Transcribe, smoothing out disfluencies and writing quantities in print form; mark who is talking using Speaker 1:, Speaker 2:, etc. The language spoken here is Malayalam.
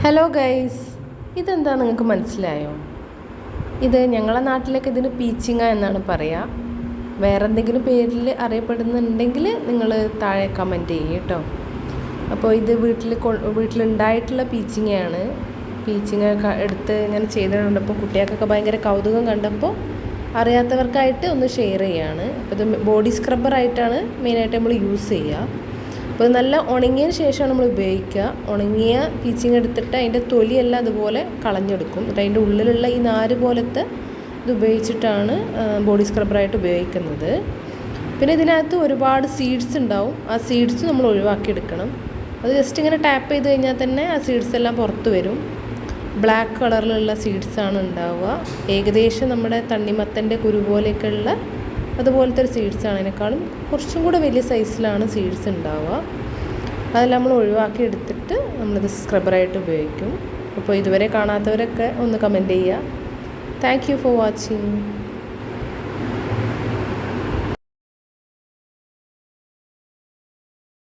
Speaker 1: ഹലോ ഗൈസ്, ഇതെന്താ നിങ്ങൾക്ക് മനസ്സിലായോ? ഇത് ഞങ്ങളെ നാട്ടിലൊക്കെ ഇതിന് പീച്ചിങ്ങ എന്നാണ് പറയുക. വേറെ എന്തെങ്കിലും പേരിൽ അറിയപ്പെടുന്നുണ്ടെങ്കിൽ നിങ്ങൾ താഴെ കമൻറ്റ് ചെയ്യും കേട്ടോ. അപ്പോൾ ഇത് വീട്ടിലുണ്ടായിട്ടുള്ള പീച്ചിങ്ങയാണ്. പീച്ചിങ്ങ എടുത്ത് ഇങ്ങനെ ചെയ്തിട്ടുണ്ടപ്പോൾ കുട്ടികൾക്കൊക്കെ ഭയങ്കര കൗതുകം കണ്ടപ്പോൾ അറിയാത്തവർക്കായിട്ട് ഒന്ന് ഷെയർ ചെയ്യുകയാണ്. അപ്പോൾ ഇത് ബോഡി സ്ക്രബ്ബറായിട്ടാണ് മെയിനായിട്ട് നമ്മൾ യൂസ് ചെയ്യുക. അപ്പോൾ നല്ല ഉണങ്ങിയതിന് ശേഷമാണ് നമ്മൾ ഉപയോഗിക്കുക. ഉണങ്ങിയ പീച്ചിങ് എടുത്തിട്ട് അതിൻ്റെ തൊലിയെല്ലാം അതുപോലെ കളഞ്ഞെടുക്കും. എന്നിട്ട് അതിൻ്റെ ഉള്ളിലുള്ള ഈ നാര് പോലത്തെ ഇത് ഉപയോഗിച്ചിട്ടാണ് ബോഡി സ്ക്രബ്ബറായിട്ട് ഉപയോഗിക്കുന്നത്. പിന്നെ ഇതിനകത്ത് ഒരുപാട് സീഡ്സ് ഉണ്ടാവും. ആ സീഡ്സ് നമ്മൾ ഒഴിവാക്കിയെടുക്കണം. അത് ജസ്റ്റ് ഇങ്ങനെ ടാപ്പ് ചെയ്ത് കഴിഞ്ഞാൽ തന്നെ ആ സീഡ്സ് എല്ലാം പുറത്ത് വരും. ബ്ലാക്ക് കളറിലുള്ള സീഡ്സാണ് ഉണ്ടാവുക. ഏകദേശം നമ്മുടെ തണ്ണിമത്തൻ്റെ കുരു പോലെയൊക്കെയുള്ള അതുപോലത്തെ ഒരു സീഡ്സാണ്. അതിനേക്കാളും കുറച്ചും കൂടെ വലിയ സൈസിലാണ് സീഡ്സ് ഉണ്ടാവുക. അതെല്ലാം നമ്മൾ ഒഴിവാക്കി എടുത്തിട്ട് നമ്മളിത് സ്ക്രബ്ബറായിട്ട് ഉപയോഗിക്കും. അപ്പോൾ ഇതുവരെ കാണാത്തവരൊക്കെ ഒന്ന് കമൻറ്റ് ചെയ്യുക. Thank you for watching.